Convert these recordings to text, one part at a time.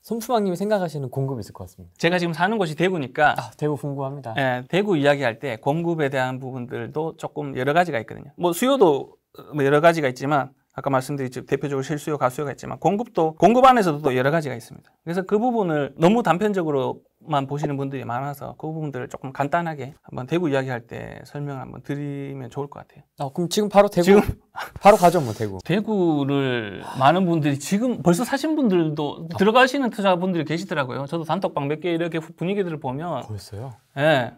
손프방님이 생각하시는 공급이 있을 것 같습니다. 제가 지금 사는 곳이 대구니까 대구 궁금합니다. 예, 대구 이야기할 때 공급에 대한 부분들도 조금 여러 가지가 있거든요. 뭐 수요도 뭐 여러 가지가 있지만 아까 말씀드렸죠. 대표적으로 실수요, 가수요가 있지만 공급 안에서도 또 여러 가지가 있습니다. 그래서 그 부분을 너무 단편적으로만 보시는 분들이 많아서 그 부분들을 조금 간단하게 한번 대구 이야기할 때 설명을 한번 드리면 좋을 것 같아요. 그럼 지금 바로 대구 바로 가죠, 뭐 대구. 대구를 많은 분들이 지금 벌써 사신 분들도 들어가시는 투자분들이 계시더라고요. 저도 단톡방 몇 개 이렇게 분위기들을 보면 벌써요? 예.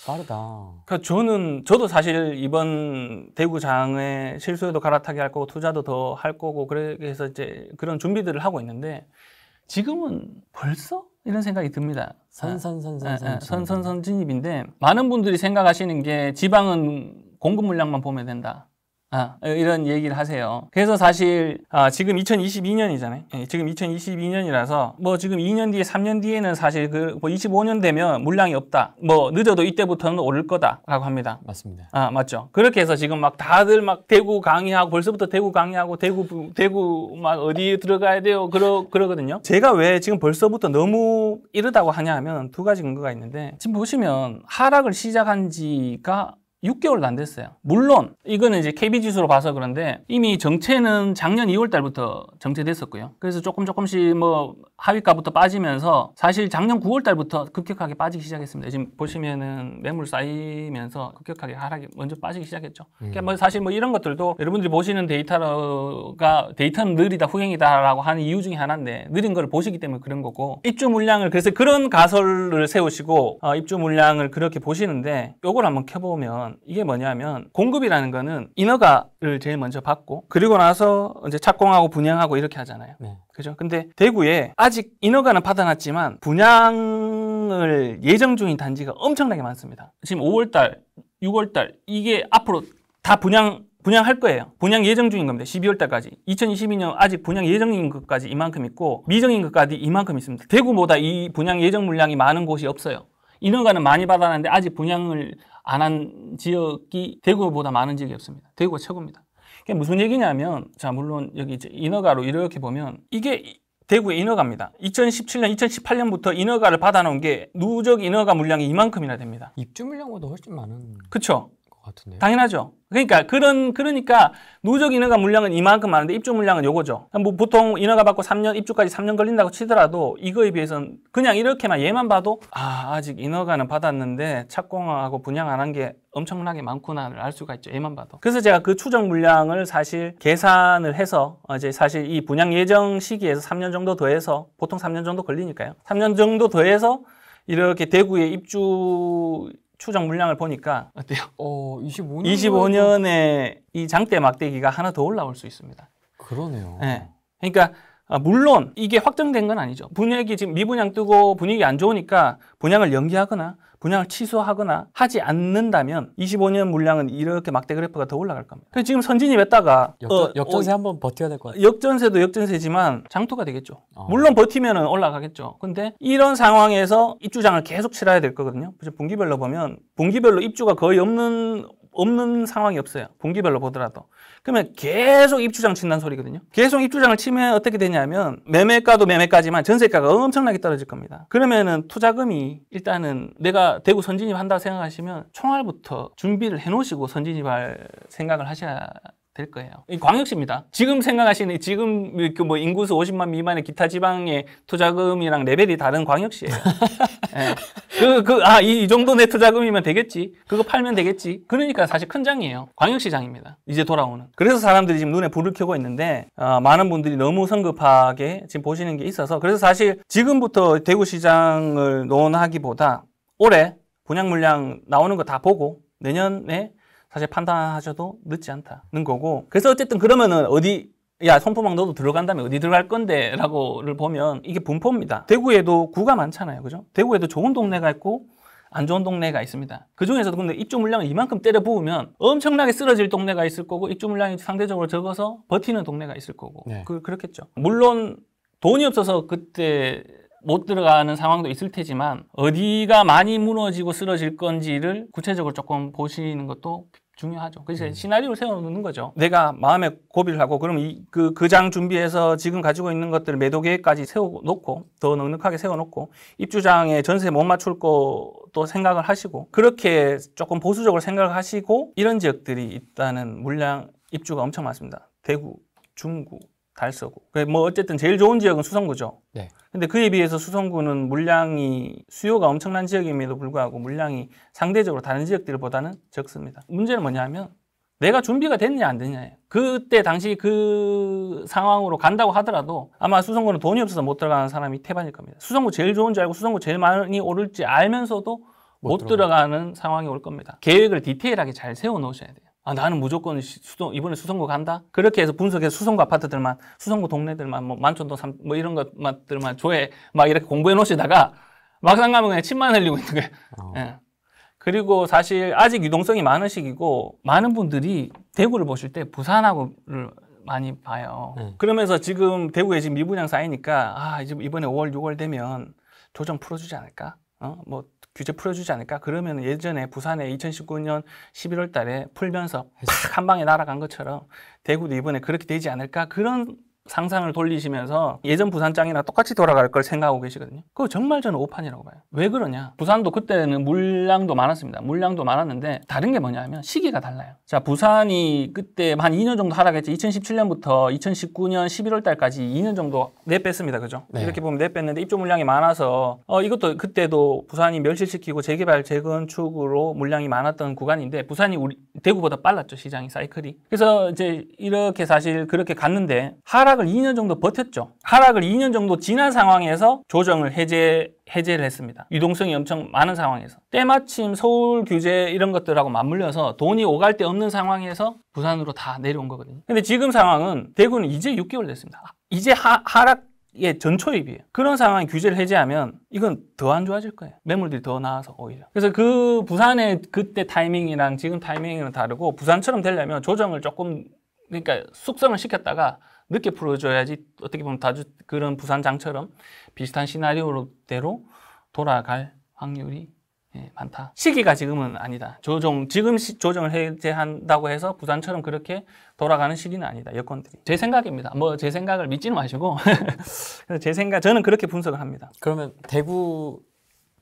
빠르다. 그러니까 저도 사실 이번 대구장에 실수요도 갈아타게 할 거고 투자도 더 할 거고 그래서 이제 그런 준비들을 하고 있는데 지금은 벌써 이런 생각이 듭니다. 선선선 진입인데 많은 분들이 생각하시는 게 지방은 공급 물량만 보면 된다. 이런 얘기를 하세요. 그래서 사실 지금 2022년이잖아요. 지금 2022년이라서 뭐 지금 2년 뒤에 3년 뒤에는 사실 뭐 25년 되면 물량이 없다. 뭐 늦어도 이때부터는 오를 거다라고 합니다. 맞습니다. 맞죠. 그렇게 해서 지금 막 다들 막 대구 강의하고 벌써부터 대구 강의하고 대구 막 어디에 들어가야 돼요. 그러거든요. 제가 왜 지금 벌써부터 너무 이르다고 하냐면 두 가지 근거가 있는데 지금 보시면 하락을 시작한 지가 6개월도 안 됐어요. 물론 이거는 이제 KB지수로 봐서 그런데 이미 정체는 작년 2월 달부터 정체됐었고요. 그래서 조금씩 뭐 하위가부터 빠지면서 사실 작년 9월 달부터 급격하게 빠지기 시작했습니다. 지금 보시면은 매물 쌓이면서 급격하게 하락이 먼저 빠지기 시작했죠. 그러니까 뭐 사실 뭐 이런 것들도 여러분들이 보시는 데이터는 느리다, 후행이다라고 하는 이유 중에 하나인데 느린 걸 보시기 때문에 그런 거고 입주 물량을 그래서 그런 가설을 세우시고 입주 물량을 그렇게 보시는데 요걸 한번 켜보면 이게 뭐냐면 공급이라는 거는 인허가를 제일 먼저 받고 그리고 나서 이제 착공하고 분양하고 이렇게 하잖아요. 네. 그죠? 근데 대구에 아직 인허가는 받아놨지만 분양을 예정 중인 단지가 엄청나게 많습니다. 지금 5월달, 6월달 이게 앞으로 다 분양할 거예요. 분양 예정 중인 겁니다. 12월 달까지. 2022년 아직 분양 예정인 것까지 이만큼 있고 미정인 것까지 이만큼 있습니다. 대구보다 이 분양 예정 물량이 많은 곳이 없어요. 인허가는 많이 받아놨는데 아직 분양을 안 한 지역이 대구보다 많은 지역이 없습니다. 대구가 최고입니다. 그게 무슨 얘기냐면 자 물론 여기 이제 인허가로 이렇게 보면 이게 대구의 인허가입니다. 2017년, 2018년부터 인허가를 받아놓은 게 누적 인허가 물량이 이만큼이나 됩니다. 입주 물량보다 훨씬 많은 그쵸? 것 같은데요. 당연하죠. 그러니까 누적 인허가 물량은 이만큼 많은데 입주 물량은 요거죠. 뭐 보통 인허가 받고 3년, 입주까지 3년 걸린다고 치더라도 이거에 비해서는 그냥 이렇게만 얘만 봐도 아직 인허가는 받았는데 착공하고 분양 안 한 게 엄청나게 많구나를 알 수가 있죠. 얘만 봐도. 그래서 제가 그 추정 물량을 사실 계산을 해서 이제 사실 이 분양 예정 시기에서 3년 정도 더해서 보통 3년 정도 걸리니까요. 3년 정도 더해서 이렇게 대구의 입주 추정 물량을 보니까 어때요? 25년에 이 장대 막대기가 하나 더 올라올 수 있습니다. 그러네요. 네. 그러니까 물론 이게 확정된 건 아니죠. 분양이 지금 미분양 뜨고 분위기 안 좋으니까 분양을 연기하거나 분양을 취소하거나 하지 않는다면 25년 물량은 이렇게 막대 그래프가 더 올라갈 겁니다. 그래서 지금 선진입했다가 역전세 한번 버텨야 될 것 같아요. 역전세도 역전세지만 장투가 되겠죠. 물론 버티면 올라가겠죠. 근데 이런 상황에서 입주장을 계속 치러야 될 거거든요. 분기별로 보면 분기별로 입주가 거의 없는 상황이 없어요. 분기별로 보더라도. 그러면 계속 입주장 친다는 소리거든요. 계속 입주장을 치면 어떻게 되냐면 매매가도 매매가지만 전세가가 엄청나게 떨어질 겁니다. 그러면은 투자금이 일단은 내가 대구 선진입 한다고 생각하시면 총알부터 준비를 해놓으시고 선진입할 생각을 하셔야 될 거예요. 광역시입니다. 지금 생각하시는 지금 뭐 인구수 50만 미만의 기타 지방의 투자금이랑 레벨이 다른 광역시예요. 네. 이 정도 내 투자금이면 되겠지. 그거 팔면 되겠지. 그러니까 사실 큰 장이에요. 광역시장입니다. 이제 돌아오는. 그래서 사람들이 지금 눈에 불을 켜고 있는데 많은 분들이 너무 성급하게 지금 보시는 게 있어서 그래서 사실 지금부터 대구시장을 논하기보다 올해 분양 물량 나오는 거 다 보고 내년에 사실 판단하셔도 늦지 않다는 거고 그래서 어쨌든 그러면은 손포망 너도 들어간다면 어디 들어갈 건데 라고를 보면 이게 분포입니다. 대구에도 구가 많잖아요. 그죠? 대구에도 좋은 동네가 있고 안 좋은 동네가 있습니다. 그 중에서도 근데 입주 물량을 이만큼 때려 부으면 엄청나게 쓰러질 동네가 있을 거고 입주 물량이 상대적으로 적어서 버티는 동네가 있을 거고 네. 그렇겠죠. 물론 돈이 없어서 그때 못 들어가는 상황도 있을 테지만 어디가 많이 무너지고 쓰러질 건지를 구체적으로 조금 보시는 것도 중요하죠. 그래서 시나리오를 세워놓는 거죠. 내가 마음에 고비를 하고 그럼 그 장 준비해서 지금 가지고 있는 것들을 매도 계획까지 세워놓고 더 넉넉하게 세워놓고 입주장에 전세 못 맞출 것도 생각을 하시고 그렇게 조금 보수적으로 생각을 하시고 이런 지역들이 있다는 물량 입주가 엄청 많습니다. 대구, 중구, 달서구. 뭐 어쨌든 제일 좋은 지역은 수성구죠. 네. 근데 그에 비해서 수성구는 물량이 수요가 엄청난 지역임에도 불구하고 물량이 상대적으로 다른 지역들보다는 적습니다. 문제는 뭐냐면 내가 준비가 됐냐 안 됐냐예요. 그때 당시 그 상황으로 간다고 하더라도 아마 수성구는 돈이 없어서 못 들어가는 사람이 태반일 겁니다. 수성구 제일 좋은 줄 알고 수성구 제일 많이 오를지 알면서도 못 들어가는 상황이 올 겁니다. 계획을 디테일하게 잘 세워 놓으셔야 돼요. 나는 무조건 이번에 수성구 간다? 그렇게 해서 분석해서 수성구 아파트들만, 수성구 동네들만, 뭐, 만촌동, 뭐 이런 것들만 조회, 막 이렇게 공부해 놓으시다가 막상 가면 그냥 침만 흘리고 있는 거예요. 예. 그리고 사실 아직 유동성이 많은 시기고, 많은 분들이 대구를 보실 때 부산하고를 많이 봐요. 그러면서 지금 대구에 지금 미분양 쌓이니까, 이제 이번에 5월, 6월 되면 조정 풀어주지 않을까? 뭐, 규제 풀어주지 않을까? 그러면 예전에 부산에 2019년 11월 달에 풀면서 팍 한 방에 날아간 것처럼 대구도 이번에 그렇게 되지 않을까? 그런 상상을 돌리시면서 예전 부산장이랑 똑같이 돌아갈 걸 생각하고 계시거든요. 그거 정말 저는 오판이라고 봐요. 왜 그러냐? 부산도 그때는 물량도 많았습니다. 물량도 많았는데 다른 게 뭐냐면 시기가 달라요. 자, 부산이 그때 한 2년 정도 하락했지. 2017년부터 2019년 11월 달까지 2년 정도 내뺐습니다. 그죠? 네. 이렇게 보면 내뺐는데 입주 물량이 많아서 이것도 그때도 부산이 멸실시키고 재개발, 재건축으로 물량이 많았던 구간인데 부산이 대구보다 빨랐죠. 시장이 사이클이. 그래서 이제 이렇게 사실 그렇게 갔는데 하락을 2년 정도 버텼죠. 하락을 2년 정도 지난 상황에서 조정을 해제를 했습니다. 유동성이 엄청 많은 상황에서. 때마침 서울 규제 이런 것들하고 맞물려서 돈이 오갈 데 없는 상황에서 부산으로 다 내려온 거거든요. 근데 지금 상황은 대구는 이제 6개월 됐습니다. 이제 하락의 전초입이에요. 그런 상황에 규제를 해제하면 이건 더 안 좋아질 거예요. 매물들이 더 나와서 오히려. 그래서 그 부산의 그때 타이밍이랑 지금 타이밍은 다르고 부산처럼 되려면 조정을 조금 그러니까 숙성을 시켰다가 늦게 풀어줘야지 어떻게 보면 그런 부산장처럼 비슷한 시나리오대로 돌아갈 확률이 많다. 시기가 지금은 아니다. 지금 조정을 해제한다고 해서 부산처럼 그렇게 돌아가는 시기는 아니다. 여건들이. 제 생각입니다. 뭐 제 생각을 믿지는 마시고 그래서 저는 그렇게 분석을 합니다. 그러면 대구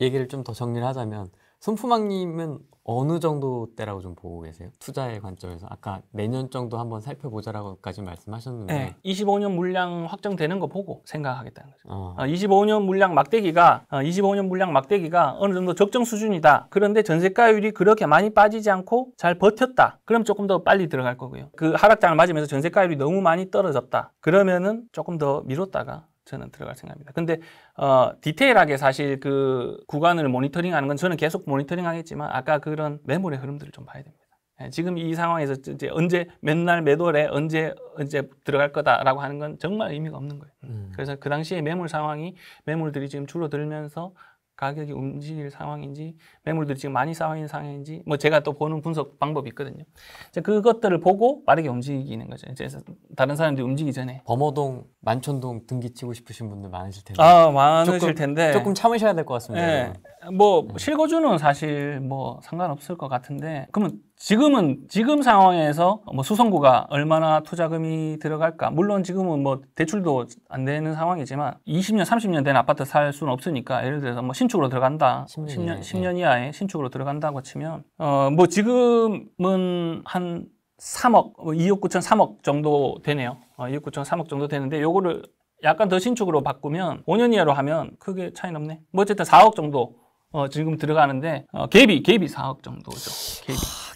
얘기를 좀 더 정리를 하자면 손fu막님은 어느 정도 때라고 좀 보고 계세요? 투자의 관점에서. 아까 내년 정도 한번 살펴보자라고까지 말씀하셨는데 네, 25년 물량 확정되는 거 보고 생각하겠다는 거죠. 25년 물량 막대기가 어느 정도 적정 수준이다. 그런데 전세가율이 그렇게 많이 빠지지 않고 잘 버텼다. 그럼 조금 더 빨리 들어갈 거고요. 그 하락장을 맞으면서 전세가율이 너무 많이 떨어졌다. 그러면은 조금 더 미뤘다가 저는 들어갈 생각입니다. 근데 디테일하게 사실 그 구간을 모니터링하는 건 저는 계속 모니터링 하겠지만 아까 그런 매물의 흐름들을 좀 봐야 됩니다. 지금 이 상황에서 이제 맨날 매도래 언제 들어갈 거다라고 하는 건 정말 의미가 없는 거예요. 그래서 그 당시에 매물 상황이 매물들이 지금 줄어들면서 가격이 움직일 상황인지 매물들이 지금 많이 쌓여 있는 상황인지 뭐 제가 또 보는 분석 방법이 있거든요. 이제 그것들을 보고 빠르게 움직이는 거죠. 이제 다른 사람들이 움직이기 전에. 범어동, 만촌동 등기 치고 싶으신 분들 많으실 텐데. 많으실 텐데. 조금 참으셔야 될 것 같습니다. 네. 실거주는 사실 뭐 상관없을 것 같은데 그러면 지금 상황에서 뭐 수성구가 얼마나 투자금이 들어갈까? 물론 지금은 뭐 대출도 안 되는 상황이지만 20년, 30년 된 아파트 살 수는 없으니까 예를 들어서 뭐 신축으로 들어간다. 10년 이하의 신축으로 들어간다고 치면 뭐 지금은 한 3억, 2억 9천 3억 정도 되네요. 2억 9천 3억 정도 되는데 요거를 약간 더 신축으로 바꾸면 5년 이하로 하면 크게 차이는 없네. 뭐 어쨌든 4억 정도 지금 들어가는데 갭이 4억 정도죠.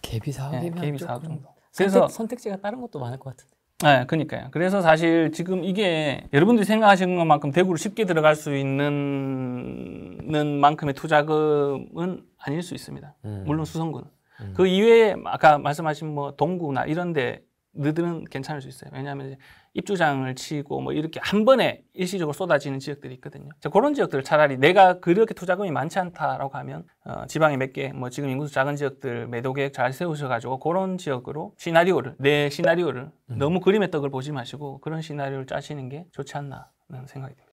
갭이 4억이면 갭이 4억 정도. 그래서 선택지가 다른 것도 많을 것 같은데. 네, 그러니까요. 그래서 사실 지금 이게 여러분들이 생각하시는 것만큼 대구를 쉽게 들어갈 수 있는 만큼의 투자금은 아닐 수 있습니다. 물론 수성구는. 그 이외에 아까 말씀하신 뭐 동구나 이런 데 너들은 괜찮을 수 있어요. 왜냐하면 입주장을 치고 뭐 이렇게 한 번에 일시적으로 쏟아지는 지역들이 있거든요. 그런 지역들을 차라리 내가 그렇게 투자금이 많지 않다라고 하면 지방에 몇 개 뭐 지금 인구수 작은 지역들 매도 계획 잘 세우셔가지고 그런 지역으로 내 시나리오를 너무 그림의 떡을 보지 마시고 그런 시나리오를 짜시는 게 좋지 않나 하는 생각이 듭니다.